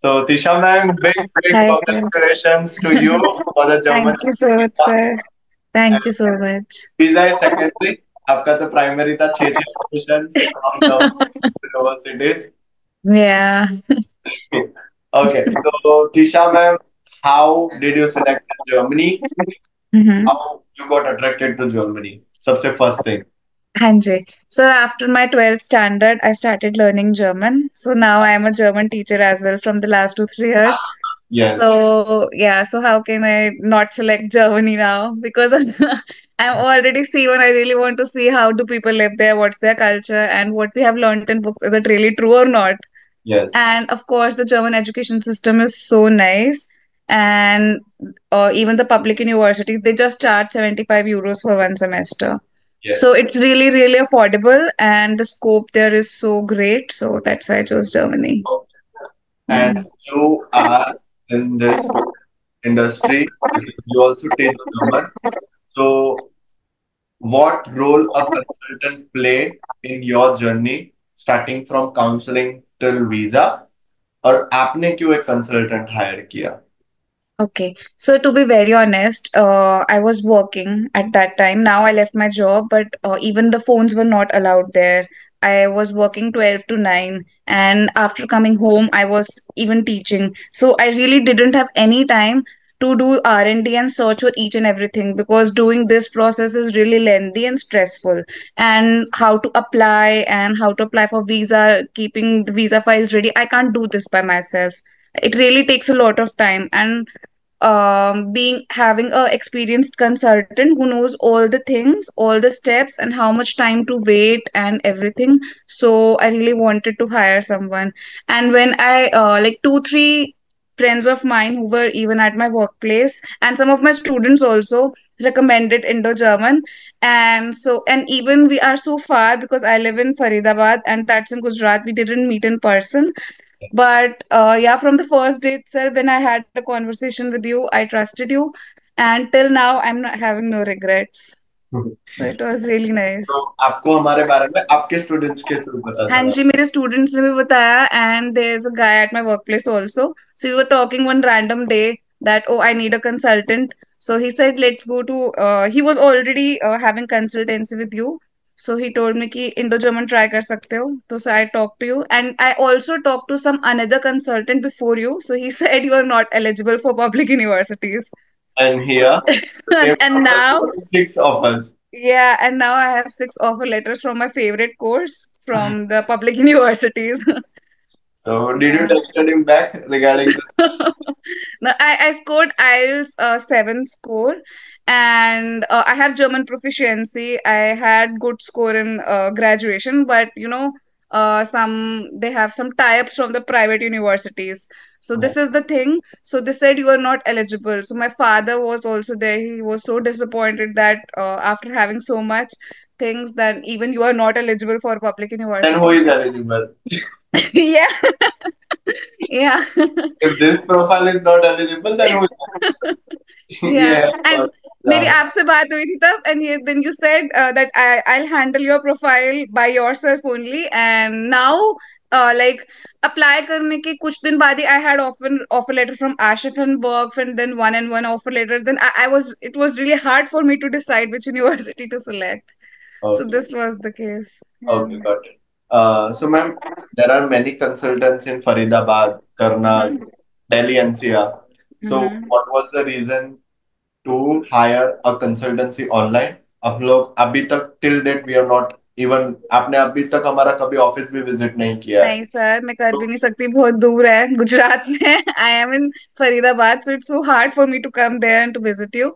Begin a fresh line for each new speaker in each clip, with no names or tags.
So, Tisha ma'am, big
Hi, sir.
congratulations to you for the
Thank
German
you so much,
visa.
sir. Thank you
And
so much.
visa is secondary. आपका तो primary था 6 positions from government universities.
Yeah.
Okay, so Tisha ma'am, how did you select Germany?
Mm-hmm.
How you got attracted to Germany? सबसे first thing.
Hanji. So after my 12th standard, I started learning German. So now I am a German teacher as well from the last 2, 3 years.
Yes,
So yeah, so how can I not select Germany now? Because I'm already C1. I really want to see how do people live there, what's their culture, and what we have learned in books. Is it really true or not?
yes,
And of course, the German education system is so nice. And even the public universities, they just charge 75 euros for one semester. So
yes.
it's really, really affordable, and the scope there is so great. So that's why I chose Germany.
And
Mm.
you are in this industry because you also teach German. So, what role a consultant play in your journey, starting from counseling till visa? और आपने क्यों एक consultant hire किया?
Okay. So to be very honest, I was working at that time. Now I left my job, but even the phones were not allowed there. I was working 12 to 9, and after coming home, I was even teaching. So I really didn't have any time to do R&D and D and search for each and everything, because doing this process is really lengthy and stressful. And how to apply for visa, keeping the visa files ready, I can't do this by myself. It really takes a lot of time. And being having a experienced consultant who knows all the things, all the steps, and how much time to wait and everything. So I really wanted to hire someone. And when I like 2 3 friends of mine who were even at my workplace, and some of my students also recommended Indo German. And so, and even we are so far, because I live in Faridabad and that's in Gujarat. We didn't meet in person, but yeah, from the first day itself, when I had a conversation with you, I trusted you. And till now, I'm not having no regrets. So it was really
तो
nice.
आपको हमारे बारे में आपके students के through पता
हाँ
चला.
जी, मेरे स्टूडेंट्स ने भी बताया, and there's a guy at my workplace also. So we were talking one random day that, oh, I need a consultant. So he said, let's go to, he was already having consultancy with you. So he told me कि Indo German try कर सकते हो. So I talked to you, and I also talked to some another consultant before you. So he said you are not eligible for public universities.
And
So
here, the same
and
number,
now,
46 offers.
yeah, and now I have 6 offer letters from my favorite course from the public universities.
So, did you
Yeah.
texted him back regarding this?
No, I scored IELTS 7 score, and I have German proficiency. I had good score in graduation, but some they have some tie-ups from the private universities. So this is the thing. So they said you are not eligible. So my father was also there. He was so disappointed that after having so much things, that even you are not eligible for public
Then who
university.
is eligible?
Yeah. Yeah.
If this profile is not eligible, then who is eligible?
Yeah,
Yeah,
and मेरी आपसे बात हुई थी तब, and then you said that I'll handle your profile by yourself only, and now like apply करने के कुछ दिन बाद ही I had offer letter from Ashif and Berg, and then one offer letters. Then I was it was really hard for me to decide which university to select. So
okay.
this was the case. Yeah.
Okay, got it. So, ma'am, there are many consultants in Faridabad, Karnal,
Mm-hmm.
Delhi NCR. So,
Mm-hmm.
what was the reason to hire a consultancy online? हम लोग अभी तक till date we are not even आपने अभी तक हमारा कभी office भी विजिट नहीं किया है.
नहीं सर, मैं कर भी
तो
नहीं सकती, बहुत दूर है गुजरात में. I am in Faridabad, so it's so hard for me to come there and to visit you.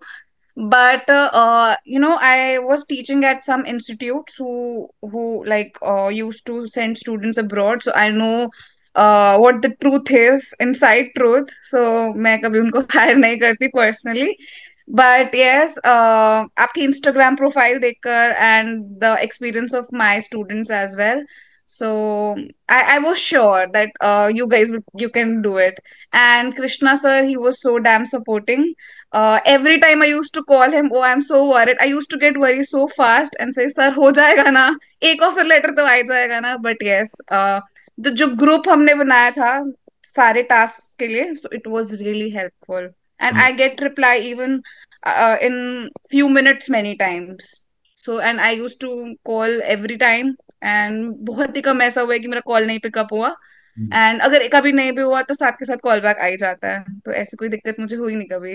But I was teaching at some institutes who like used to send students abroad, so I know what the truth is, inside truth. So मैं कभी उनको hire नहीं करती personally. But yes, आपकी Instagram profile देखकर and the experience of my students as well. So I was sure that you guys you can do it. And Krishna sir, he was so damn supporting. Every time I used to call him, oh, I'm so worried. I used to get worried so fast and say, sir, हो जाएगा ना? एक offer letter तो आ ही जाएगा ना? But yes, the जो group हमने बनाया था, सारे टास्क के लिए, so it was really helpful and
hmm,
I get reply even in few minutes many times. So and I used to call every time, and बहुत ही कम ऐसा हुआ है कि मेरा कॉल नहीं पिकअप हुआ,
हम्म।
एंड अगर कभी नहीं भी हुआ तो साथ के साथ कॉल बैक आ ही जाता है, तो ऐसी कोई दिक्कत मुझे हुई नहीं कभी।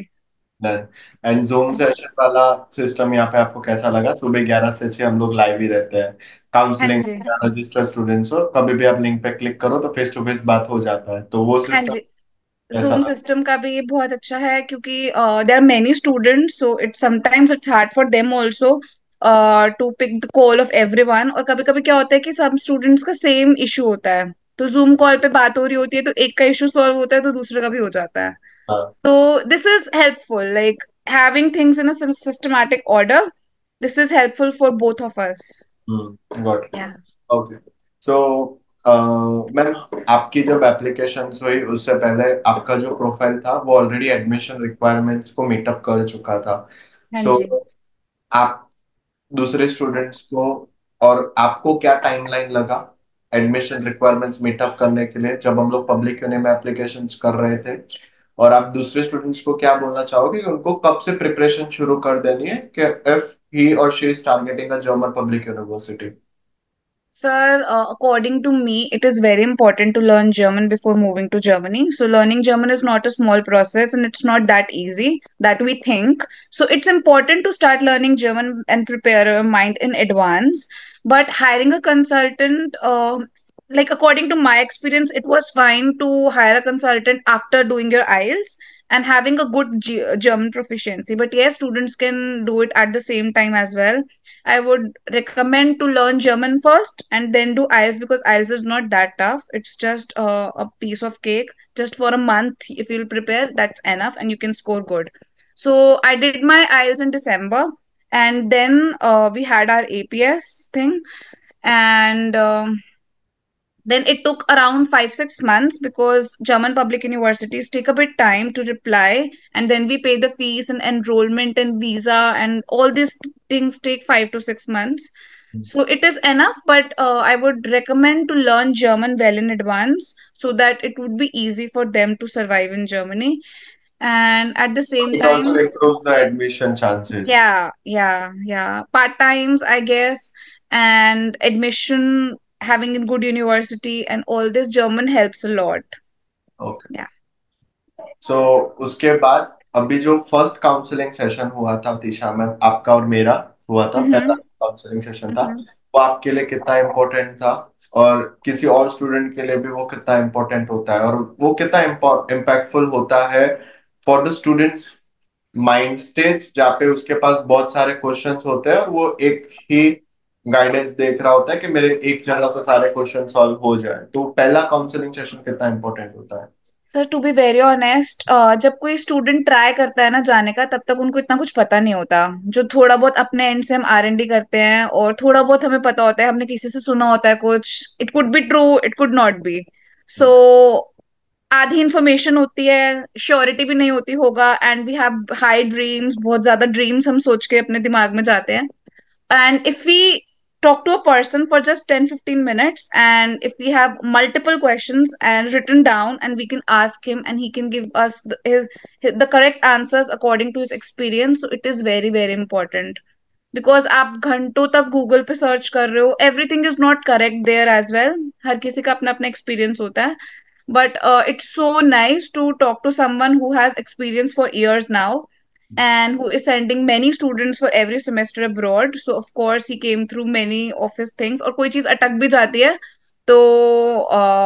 एंड जूम सेशन वाला सिस्टम यहाँ पे आपको कैसा लगा? सुबह 11 से 6 हम लोग लाइव ही रहते हैं।
हाँ
काउंसलिंग
जी।
रजिस्टर्ड स्टूडेंट्स हो, कभी भी आप लिंक पे क्लिक करो तो फेस टू फेस बात हो जाता है, तो वो
हाँ
सिस्टम
जी।
कैसा
जूम
लगा?
सिस्टम का भी बहुत अच्छा है, क्योंकि there are many students, so it's sometimes it's hard for them also to pick the call of everyone. और कभी कभी क्या होता है कि सब स्टूडेंट्स का सेम इशू होता है, तो जूम कॉल पे बात हो रही होती है, तो एक का इशू सॉल्व होता है तो दूसरे का भी हो जाता है।
हाँ।
So this is helpful, like having things in a systematic order. This is helpful for both of us.
Got it.
Yeah.
Okay. So ma'am, आपकी जब एप्लीकेशन हुई उससे पहले आपका जो प्रोफाइल था वो ऑलरेडी एडमिशन रिक्वायरमेंट्स को मीटअप कर चुका था।
हाँ
सो
जी।
आप दूसरे स्टूडेंट्स को, और आपको क्या टाइमलाइन लगा एडमिशन रिक्वायरमेंट्स मीटअप करने के लिए जब हम लोग पब्लिक यूनि में एप्लीकेशंस कर रहे थे? और आप दूसरे स्टूडेंट्स को क्या बोलना चाहोगे कि उनको कब से प्रिपरेशन शुरू कर देनी है कि इफ ही और she is targeting a German public university?
Sir, according to me, it is very important to learn German before moving to Germany. So, learning German is not a small process, and it's not that easy that we think. So, it's important to start learning German and prepare your mind in advance. But hiring a consultant, like according to my experience, it was fine to hire a consultant after doing your IELTS and having a good German proficiency. But yes, students can do it at the same time as well. I would recommend to learn German first and then do IELTS, because IELTS is not that tough. It's just a piece of cake. Just for a month, if you'll prepare, that's enough and you can score good. So I did my IELTS in December, and then we had our APS thing, and then it took around 5 6 months, because German public universities take a bit time to reply, and then we pay the fees and enrollment and visa, and all these things take 5 to 6 months. So it is enough, but I would recommend to learn German well in advance, so that it would be easy for them to survive in Germany. And at the same
It also
time,
improves the admission chances.
yeah. Part times, I guess, and admission, having in good university, and all this German helps a lot.
Okay.
Yeah.
सो उसके बाद अभी जो first counselling session हुआ था Tisha ma'am, आपका और मेरा हुआ था, पहला
Mm-hmm.
काउंसलिंग सेशन था,
Mm-hmm.
वो आपके लिए कितना इम्पोर्टेंट था और किसी और स्टूडेंट के लिए भी वो कितना इम्पोर्टेंट होता है, और वो कितना इम्पैक्टफुल होता है for the students mind state, जहाँ पे उसके पास बहुत सारे क्वेश्चंस होते हैं और वो एक ही गाइडेंस देख रहा होता है कि मेरे एक जगह से सारे क्वेश्चन सॉल्व हो जाए, तो पहला काउंसलिंग सेशन कितना इंपॉर्टेंट होता है?
Sir, to be very honest, जब कोई स्टूडेंट ट्राई करता है ना जाने का, तब तक उनको इतना कुछ पता नहीं होता। जो थोड़ा बहुत अपने एंड से हम R&D करते हैं, और थोड़ा बहुत हमें पता होता है, हमने किसी से सुना होता है कुछ, it could be true, it could not be. So आधी इंफॉर्मेशन होती है, श्योरिटी भी नहीं होती होगा, and we have high dreams, बहुत ज्यादा ड्रीम्स हम सोच के अपने दिमाग में जाते हैं। And if we talk to a person for just 10 15 minutes, and if we have multiple questions and written down, and we can ask him and he can give us the correct answers according to his experience, so it is very very important. Because आप घंटों तक Google पे search कर रहे हो, everything is not correct there as well. हर किसी का अपना अपना एक्सपीरियंस होता है, but it's so nice to talk to someone who has experience for years now, and who is sending many students for every semester abroad. So of course he came through many of his things, और कोई चीज अटक भी जाती है तो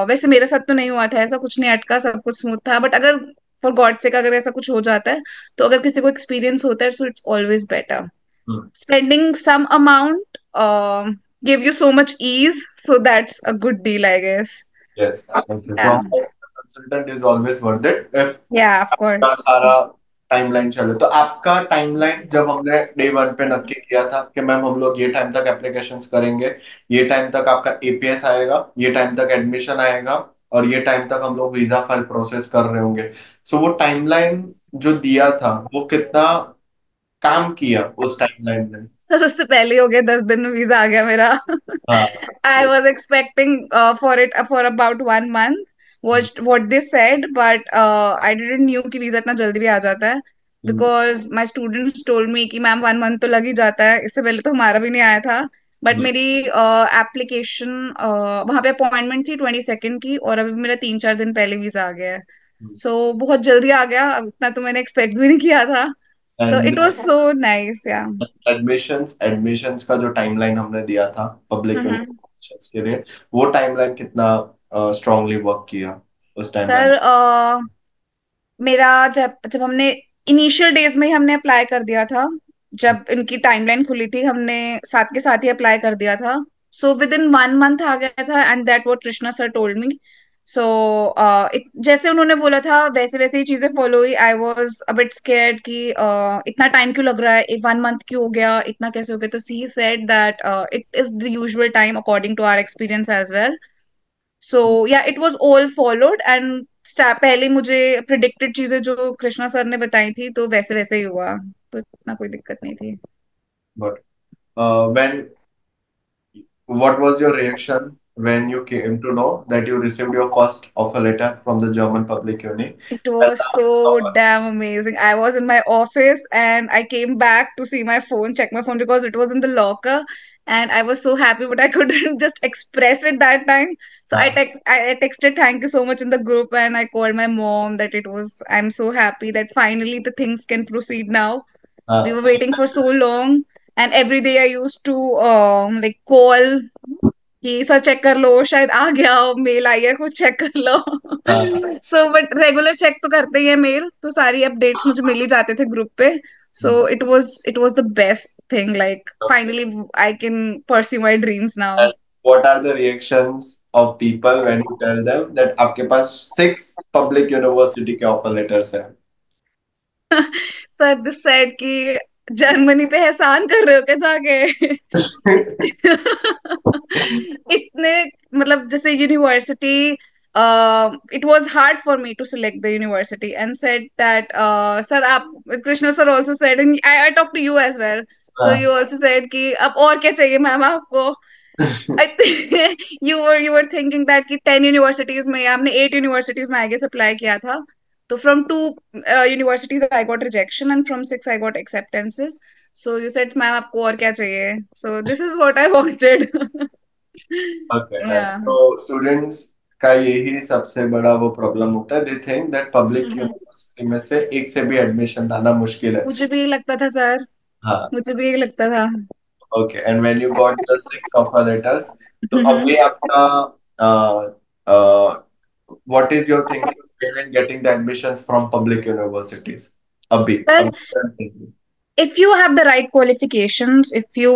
वैसे मेरे साथ तो नहीं हुआ था, ऐसा कुछ नहीं अटका, सब कुछ स्मूथ था। बट अगर फॉर गॉड से अगर ऐसा कुछ हो जाता है, तो अगर किसी को एक्सपीरियंस होता है, so it's always better. Spending some amount give you so much ease, so that's a good deal, I guess.
Yes, okay. तो
Yeah.
Consultant is always worth it if
Yeah, of
का
course.
सारा timeline चले। तो आपका timeline जब हमने day one पे नक्की किया था कि मैम हम लोग ये टाइम तक एप्लीकेशंस करेंगे, ये टाइम तक आपका एपीएस आएगा, ये टाइम तक एडमिशन आएगा, और ये टाइम तक हम लोग वीजा फाइल प्रोसेस कर रहे होंगे, सो वो टाइमलाइन जो दिया था वो कितना काम किया उस टाइमलाइन में?
सर, उससे पहले ही हो गया, 10 दिन में वीजा आ गया मेरा।
हाँ।
I was expecting for it for about 1 month, what they said, but I didn't knew कि वीजा इतना जल्दी भी आ जाता है, because my students told me कि मैम 1 month तो लग ही जाता है, इससे पहले तो हमारा भी नहीं आया था. बट मेरी एप्लीकेशन वहां पे अपॉइंटमेंट थी 22nd की, और अभी मेरा 3-4 दिन पहले वीजा आ गया है. सो बहुत जल्दी आ गया, अब इतना तो मैंने एक्सपेक्ट भी नहीं किया था. तो
and
it was so nice या.
एडमिशंस एडमिशंस का जो टाइमलाइन हमने दिया था पब्लिक
हम्म.
एडमिशंस के लिए, वो टाइमलाइन कितना स्ट्रांगली वर्क किया उस टाइमलाइन?
सर मेरा जब जब हमने इनिशियल डेज में ही हमने अप्लाई कर दिया था. जब इनकी टाइमलाइन खुली थी, हमने साथ के साथ ही अप्लाई कर दिया था. सो विद इन 1 month आ गया था, and that what Krishna sir told me. So जैसे उन्होंने बोला था वैसे वैसे ही चीजें फॉलो हुई. I was a bit scared कि इतना टाइम क्यों लग रहा है, 1 month क्यों हो गया, इतना कैसे हो गया. तो she said that it is the usual time according to our experience as well. So yeah it was all followed, and पहले मुझे प्रिडिक्टेड चीजें जो कृष्णा सर ने बताई थी, तो वैसे वैसे ही हुआ. तो इतना कोई दिक्कत नहीं थी.
But when what was your reaction when you came to know that you received your first offer letter from the German Public Uni?
It was so damn amazing. I was in my office and I came back to see my phone, check my phone because it was in the locker. And I was so happy, but I couldn't just express it that time. So
हाँ,
I texted thank you so much in the group, and I called my mom that I'm so happy that finally the things can proceed now. We
हाँ,
were waiting for so long, and every day I used to like call कि sir check कर लो, शायद आ गया हो, mail आई है, कुछ check कर लो.
हाँ,
सो बट रेगुलर चेक तो करते ही है मेल, तो सारी अपडेट्स मुझे मिल ही जाते थे ग्रुप पे. So it was the best thing, like finally I can pursue my dreams now.
and what are the reactions of people when you tell them that आपके पास 6 public university के offer letters हैं?
Sir this said कि Germany पे एहसान कर रहे हो क्या जाके. इतने, मतलब जैसे university, it was hard for me to select the university, and said that sir आप, Krishna sir also said, and I talk to you as well. So
हाँ,
यू आल्सो सेड कि अब और क्या चाहिए मैम आपको. I think you were thinking that कि 10 universities में, आपने 8 यूनिवर्सिटीज में आई गेस अप्लाई किया था. तो from 2 universities I got rejection, and from 6 I got acceptances. So you said ma'am आपको और क्या चाहिए. So this is what I wanted.
okay. And
Yeah.
so students का यही सबसे बड़ा वो प्रॉब्लम होता है, they think that public
hmm.
university में से एक से भी एडमिशन लाना मुश्किल है.
मुझे भी यही लगता था सर,
हाँ.
मुझे भी यही लगता था.
Okay, and when you got the 6 offer letters, तो
हम्म.
अभी आपका uh, uh, what is your thinking behind getting the admissions from public universities? अभी
सर,
अभी क्या thinking?
if you have the right qualifications, if you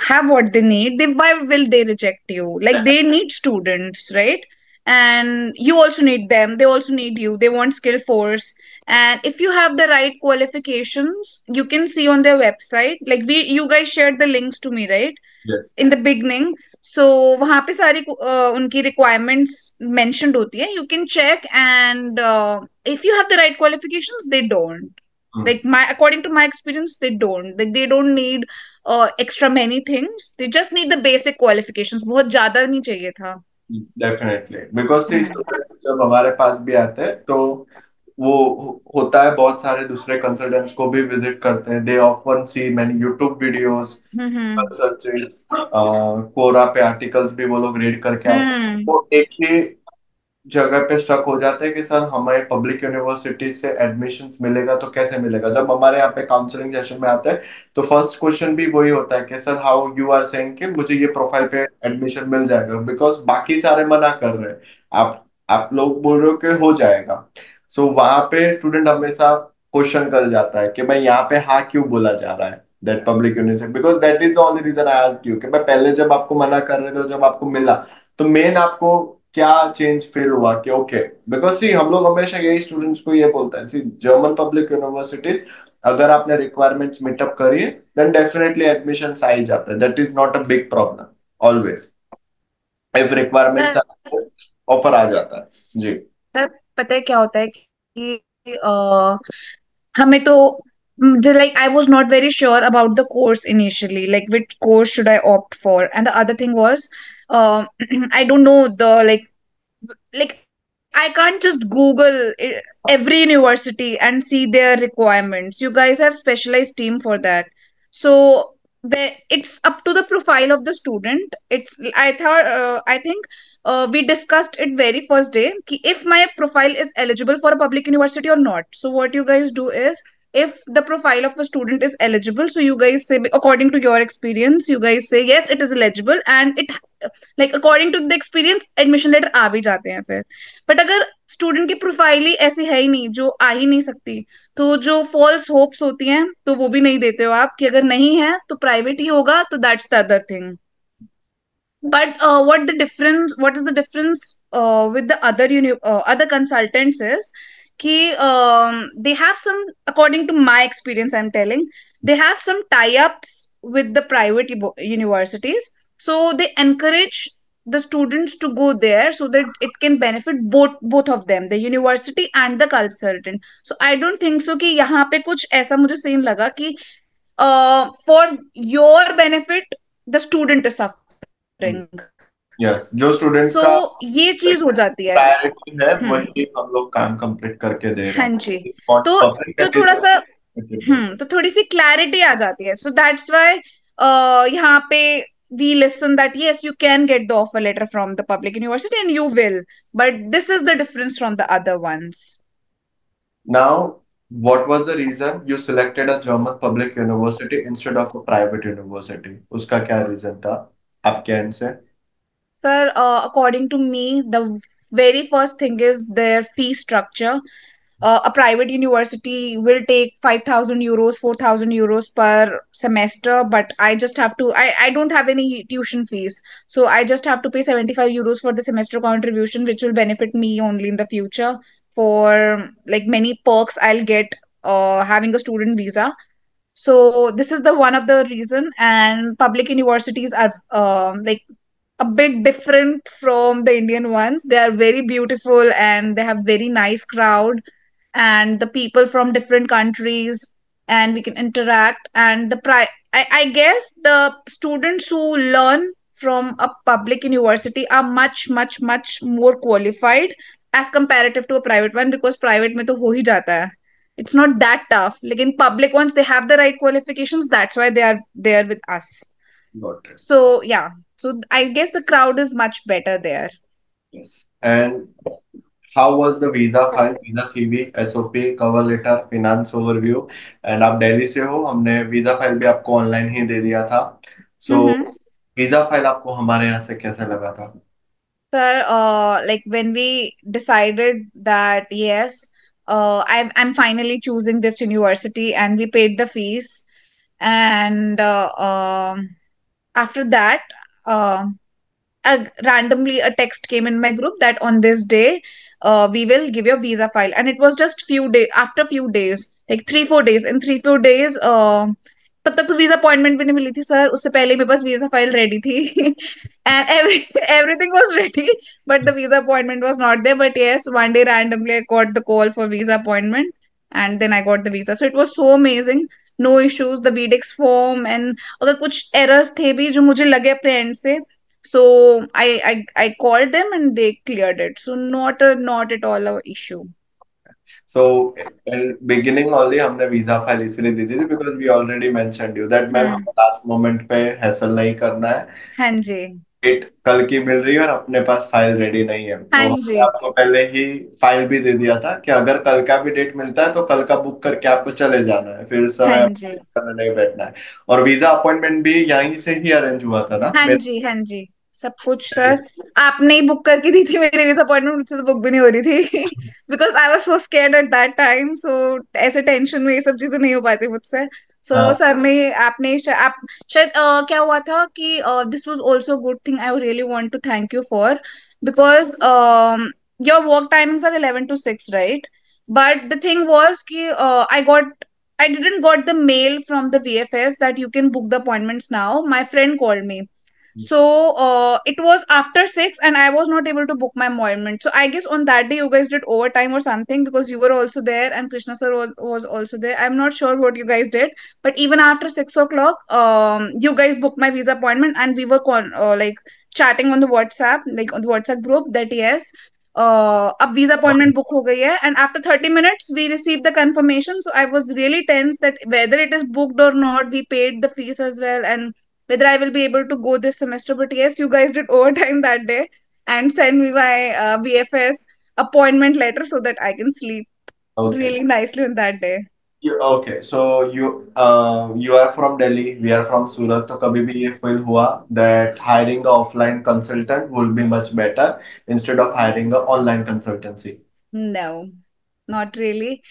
have what they need, then why will they reject you? Like they need students, right? And you also need them. They also need you. They want skill force. And if you have the right qualifications, you can see on their website. Like you guys shared the links to me, right?
Yes.
In the beginning. So वहां पे सारी उनकी requirements mentioned होती है. You can check, and if you have the right qualifications, they don't.
Hmm.
Like according to my experience, they don't. Like they don't need extra many things. They just need the basic qualifications. बहुत ज्यादा नहीं चाहिए था.
Definitely because see
hmm.
Students जब हमारे पास भी आते हैं तो वो होता है, बहुत सारे दूसरे कंसल्टेंट्स को भी विजिट करते हैं, they often see many YouTube videos,
hmm.
Searches, Quora पे आर्टिकल्स भी वो लोग रीड करके आते हैं,
हम्म.
वो एक ही जगह पे स्टक हो जाते हैं कि सर हमें पब्लिक यूनिवर्सिटी से एडमिशन्स मिलेगा तो कैसे मिलेगा. जब हमारे यहाँ पे काउंसलिंग सेशन में आते हैं तो फर्स्ट क्वेश्चन भी वही होता है कि sir how you are saying कि मुझे ये प्रोफाइल पे एडमिशन मिल जाएगा, बिकॉज बाकी सारे मना कर रहे हैं, आप लोग बोल रहे हो कि हो जाएगा. सो वहां पे स्टूडेंट हमेशा क्वेश्चन कर जाता है कि भाई यहाँ पे हाँ क्यों बोला जा रहा है that public university, because that is the only reason I asked you कि मैं पहले जब आपको मना कर रहे थे, जब आपको मिला, तो मेन आपको क्या चेंज फील हुआ कि ओके, बिकॉज सी हम लोग हमेशा यही स्टूडेंट्स को ये बोलते हैं, सी जर्मन पब्लिक यूनिवर्सिटीज अगर आपने रिक्वायरमेंट्स मीटअप करिए देन डेफिनेटली एडमिशन आ ही जाता है, that is not a big problem. Always if requirements
sir,
offer आ जाता है जी.
सर पता है क्या होता है कि हमें तो, like I was not very sure about the course initially, like which course should I opt for. And the other thing was, uh, I don't know the like I can't just Google every university and see their requirements. You guys have specialized team for that. So it's up to the profile of the student. I think we discussed it very first day ki if my profile is eligible for a public university or not. So what you guys do is, if the profile of the student is eligible, so you guys say, according to your experience, you guys say yes, it is eligible, and it like according to the experience admission letter आ भी जाते हैं फिर. But अगर student की profile ही ऐसी है ही नहीं, जो आ ही नहीं सकती, तो जो फॉल्स होप्स होती हैं तो वो भी नहीं देते हो आप, कि अगर नहीं है तो प्राइवेट ही होगा, तो that's the other thing. But what is the difference with the other consultants is कि they have some, according to my experience, I'm telling, they have some tie-ups with the private universities, so they encourage the students to go there so that it can benefit both of them, the university and the consultant. So I don't think so कि यहाँ पे कुछ ऐसा मुझे scene लगा कि for your benefit the student is suffering.
Yes, जो student
so
का
ये चीज हो जाती है.
प्रायोरिटी है
हम्म.
वही हम लोग काम कंप्लीट करके दे रहे
हाँ
हैं.
जी. तो
पब्लिक
तो थोड़ा सा,
एप्लीकेशन.
तो थोड़ी सी क्लैरिटी आ जाती है. सो दैट्स व्हाई यहाँ पे we listen that yes, you can get the offer letter from the public university and you will, but this is the difference from the other ones.
Now, what was the reason you selected a German public university instead of a private university? उसका क्या reason था आपके and से?
Sir, according to me, the very first thing is their fee structure. A private university will take 5,000 euros, 4,000 euros per semester, but I don't have any tuition fees. So I just have to pay 75 euros for the semester contribution, which will benefit me only in the future for like many perks I'll get having a student visa. So this is the one of the reason, and public universities are like a bit different from the Indian ones. They are very beautiful and they have very nice crowd and the people from different countries, and we can interact, and I guess the students who learn from a public university are much more qualified as comparative to a private one, because private में तो हो ही जाता है. It's not that tough. Like in public ones, they have the right qualifications. That's why they are there with us.
Got it.
So yeah. So I guess the crowd is much better there.
Yes. And how was the visa file, visa CV, SOP, cover letter, finance overview? And आप दिल्ली से हो, हमने visa file भी आपको online ही दे दिया था. So
Mm-hmm.
Visa file आपको हमारे यहाँ से कैसा लगा था?
Sir, like when we decided that yes, I'm finally choosing this university, and we paid the fees, and after that, uh, randomly a text came in my group that on this day we will give your visa file, and it was just few days, after few days, like 3 4 days, in 3 4 days तब तक तो visa appointment भी नहीं मिली थी sir. उससे पहले मेरे पास visa file ready थी and everything was ready, but the visa appointment was not there. But yes, one day randomly I got the call for visa appointment, and then I got the visa. So it was so amazing. No issues, the VDEX form, and अगर कुछ errors थे भी जो मुझे लगे अपने end से, so I called them and they cleared it. So not at all a issue.
So in beginning only हमने वीजा फाइल इसलिए दी थी because we already mentioned you that ma'am
hmm.
हमें लास्ट मोमेंट पे hassle नहीं करना है.
हाँ जी.
डेट कल की मिल रही है और अपने पास फाइल रेडी नहीं है,
हाँ
तो हमने
जी.
आपको पहले ही फाइल भी दे दिया था कि अगर कल का भी डेट मिलता है तो कल का बुक करके आपको चले जाना है, फिर
हाँ
समय
जी.
करने नहीं बैठना है. और वीजा अपॉइंटमेंट भी यहीं से ही अरेंज हुआ था ना
हाँ
मेरे?
जी. हाँ जी. सब कुछ सर आपने ही बुक करके दी थी मेरी वीजा अपॉइंटमेंट. मुझसे तो बुक भी नहीं हो रही थी because I was so scared at that time. So ऐसे टेंशन में ये सब चीजें नहीं हो पाती मुझसे. सो
हाँ.
सर ने आपने आप शायद क्या हुआ था कि this was also good thing I really want to thank you for, because your work timings are 11 to 6, right? But the thing was कि I didn't got the mail from the VFS that you can book the appointments now. My friend called me. So it was after 6 and I was not able to book my appointment. So I guess on that day you guys did overtime or something, because you were also there and Krishna sir was also there. I'm not sure what you guys did, but even after 6 o'clock, you guys booked my visa appointment, and we were like chatting on the WhatsApp, like on the WhatsApp group, that yes, अब visa appointment book हो गई है, and after 30 minutes we receive the confirmation. So I was really tense that whether it is booked or not. We paid the fees as well, and whether I will be able to go this semester. But yes, you guys did overtime that day and send me my VFS appointment letter so that I can sleep
Okay.
really nicely on that day.
Okay, so you are from Delhi, we are from Surat, तो कभी भी ये feel हुआ that hiring a offline consultant will be much better instead of hiring a online consultancy?
No, not really.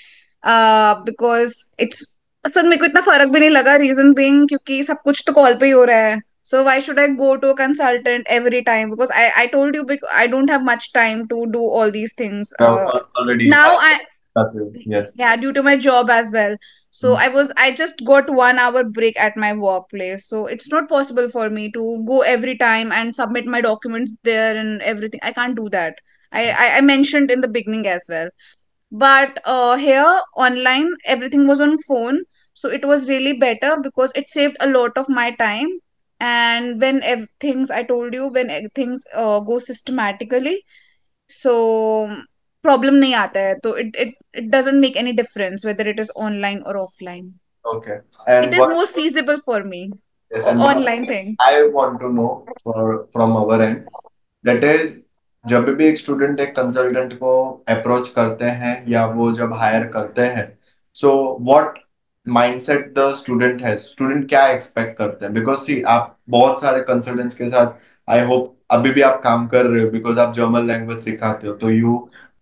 Because it's sir मेरे को इतना फर्क भी नहीं लगा. रीजन बीइंग क्योंकि सब कुछ तो कॉल पे ही हो रहा है. So why should I go to a consultant every time? Because I told you I don't have much time to do all these things.
Already
Now
hired
I
करते हो, yes.
Yeah, due to my job as well. So I just got 1 hour break at my workplace. So it's not possible for me to go every time and submit my documents there and everything. I can't do that. I mentioned in the beginning as well. But here online, everything was on phone. So it was really better because it saved a lot of my time. And when things I told you, when things go systematically, so problem नहीं आता है. तो it doesn't make any difference whether it is online or offline.
Okay,
It
and
is
what,
more feasible for me.
yes, and one
Online
thing
thing.
I want to know from our end, that is जब भी एक student एक consultant को approach करते हैं या वो जब हायर करते हैं, so what mindset the student है, स्टूडेंट क्या एक्सपेक्ट करते हैं? बिकॉज सी आप बहुत सारे कंसल्टेंट्स के साथ आई होप अभी भी आप काम कर रहे हो बिकॉज आप जर्मन लैंग्वेज सिखाते हो, तो you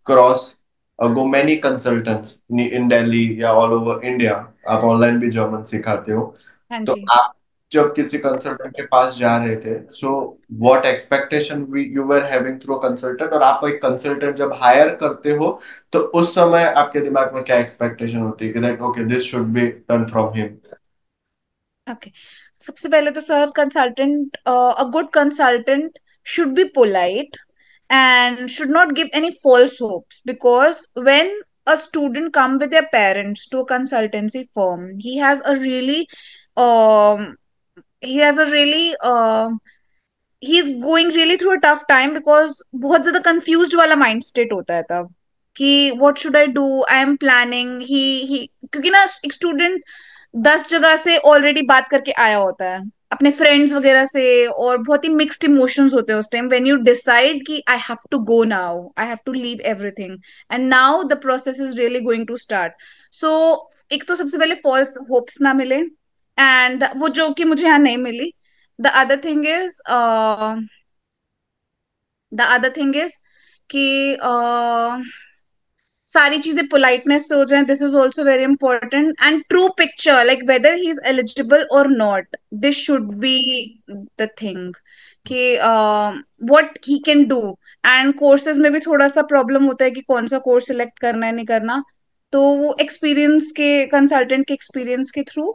cross go many consultants in Delhi या ऑल ओवर इंडिया, आप ऑनलाइन भी जर्मन सिखाते हो,
हाँ
तो
जी.
आप जब किसी कंसल्टेंट के पास जा रहे थे, so what expectation you were having through consultant, और आप एक कंसल्टेंट जब हायर करते हो तो उस समय आपके दिमाग में क्या एक्सपेक्टेशन होती है कि that okay this should be done from him?
Okay. सबसे पहले तो sir consultant a good consultant should be polite and should not give any false hopes, because when a student come with their parents to a consultancy firm, um he has a really he's going really through a tough time, because बहुत ज्यादा confused वाला mind state होता है तब कि what should I do, I am planning. he क्योंकि ना एक स्टूडेंट 10 जगह से ऑलरेडी बात करके आया होता है अपने फ्रेंड्स वगैरह से, और बहुत ही मिक्स्ड इमोशंस होते हैं उस टाइम व्हेन यू डिसाइड कि I have to go now, I have to leave everything, and now the process is really going to start. So एक तो सबसे पहले फॉल्स होप्स ना मिले, एंड वो जो कि मुझे यहाँ नहीं मिली. The other thing is the other thing is कि सारी चीजें पोलाइटनेस से हो जाए. This is also very important. And true picture like whether he is eligible और not, this should be the thing कि what he can do. And courses में भी थोड़ा सा प्रॉब्लम होता है कि कौन सा कोर्स सिलेक्ट करना है नहीं करना. तो वो एक्सपीरियंस के कंसल्टेंट के एक्सपीरियंस के थ्रू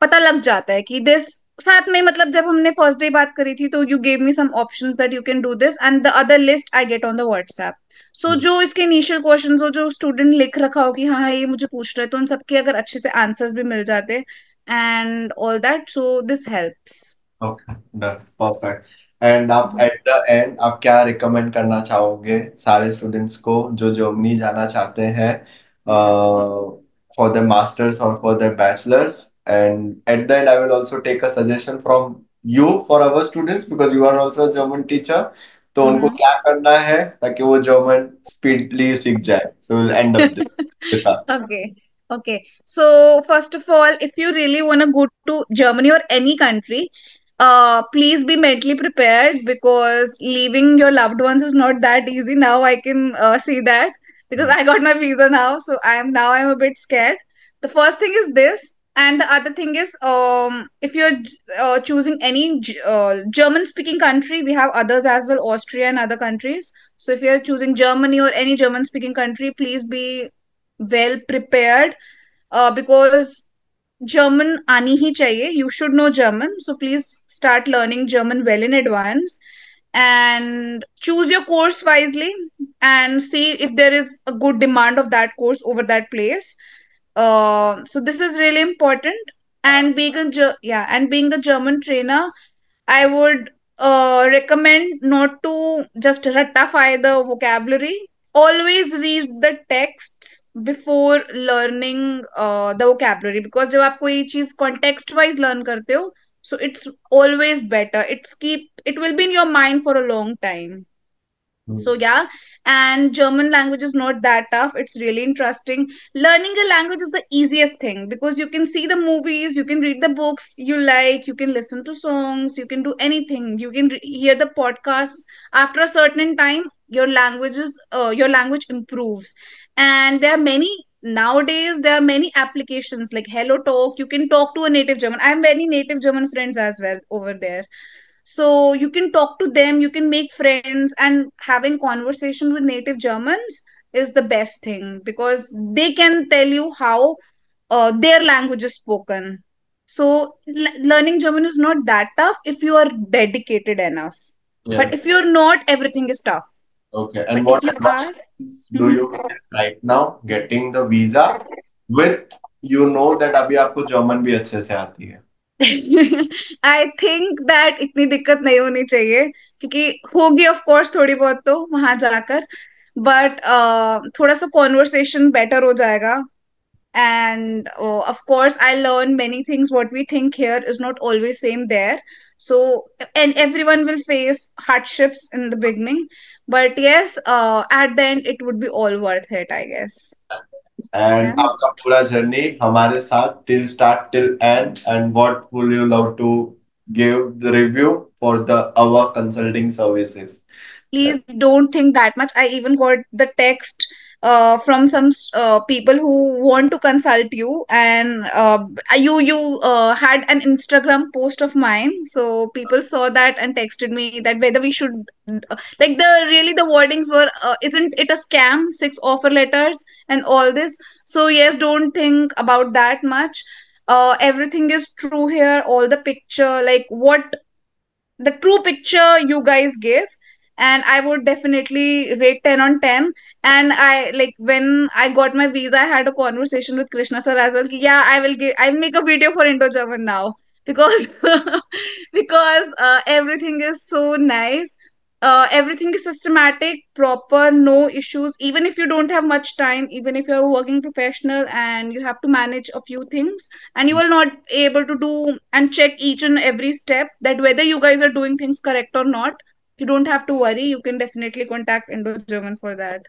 पता लग जाता है कि दिस. साथ में मतलब जब हमने फर्स्ट डे बात करी थी तो you gave me some options that you can do this, and the other list I get on the WhatsApp. So जो इसके इनिशियल क्वेश्चंस हो जो स्टूडेंट लिख रखा हो कि हाँ हाँ ये मुझे पूछ रहे हैं, तो उन सबके अगर अच्छे से आंसर्स भी मिल जाते and all that, so this helps.
Okay, done, perfect. And आप एट द एंड आप क्या रिकमेंड करना चाहोगे सारे स्टूडेंट्स को जो जर्मनी जाना चाहते हैं फॉर द मास्टर्स और for the bachelors? And at the end I will also take a suggestion from you for our students because you are also a German teacher, तो उनको क्या करना है ताकि वो जर्मन स्पीडली सीख जाए? So will and up this answer.
Okay. Okay. So first of all, if you really want to go to Germany or any country, please be mentally prepared, because leaving your loved ones is not that easy. Now I can see that, because I got my visa now. So I'm a bit scared. The first thing is this. And the other thing is, if you're choosing any German speaking country, we have others as well, Austria and other countries. So if you're choosing Germany or any German speaking country, please be well prepared, because German आनी ही चाहिए. You should know German, so please start learning German well in advance, and choose your course wisely, and see if there is a good demand of that course over that place. So this is really important. And being a yeah, and being a German trainer, I would recommend not to just ratify the vocabulary. Always read the texts before learning the vocabulary, because जब आप कोई चीज context wise learn करते हो, so it's always better. It will be in your mind for a long time. So yeah, and German language is not that tough. It's really interesting. Learning a language is the easiest thing because you can see the movies, you can read the books you like, you can listen to songs, you can do anything. You can hear the podcasts. After a certain time, your language improves. And there are many nowadays. There are many applications like Hello Talk. You can talk to a native German. I have many native German friends as well over there, so you can talk to them, you can make friends, and having conversation with native Germans is the best thing because they can tell you how their language is spoken. So learning German is not that tough if you are dedicated enough. But
Yes.
if you're not, everything is tough.
Okay. And
But
what
if you are,
advice do you give right now getting the visa with you know that अभी आपको German भी अच्छे से आती है?
I think that इतनी दिक्कत नहीं होनी चाहिए, क्योंकि होगी ऑफ कोर्स थोड़ी बहुत तो वहां जाकर, बट थोड़ा सा कॉन्वर्सेशन बेटर हो जाएगा. And of course I learn many things. What we think here is not always same there. So and everyone will face hardships in the beginning, but yes, at the end it would be all worth it, I guess.
And
Yeah.
आपका पूरा journey हमारे साथ till start till end and what would you love to give the review for the our consulting services?
Please don't think that much. I even got the text from some people who want to consult you, and you had an Instagram post of mine, so people saw that and texted me that whether we should like the wordings were, isn't it a scam, 6 offer letters and all this. So yes, don't think about that much. Everything is true here, all the picture, like what the true picture you guys give, and I would definitely rate 10 on 10. And I, like, when I got my visa, I had a conversation with Krishna sir as well, yeah, I will make a video for Indo German now, because because everything is so nice. Everything is systematic, proper, no issues. Even if you don't have much time, even if you're a working professional and you have to manage a few things, and you will not able to do and check each and every step that whether you guys are doing things correct or not, you don't have to worry. You can definitely contact Indo German for that.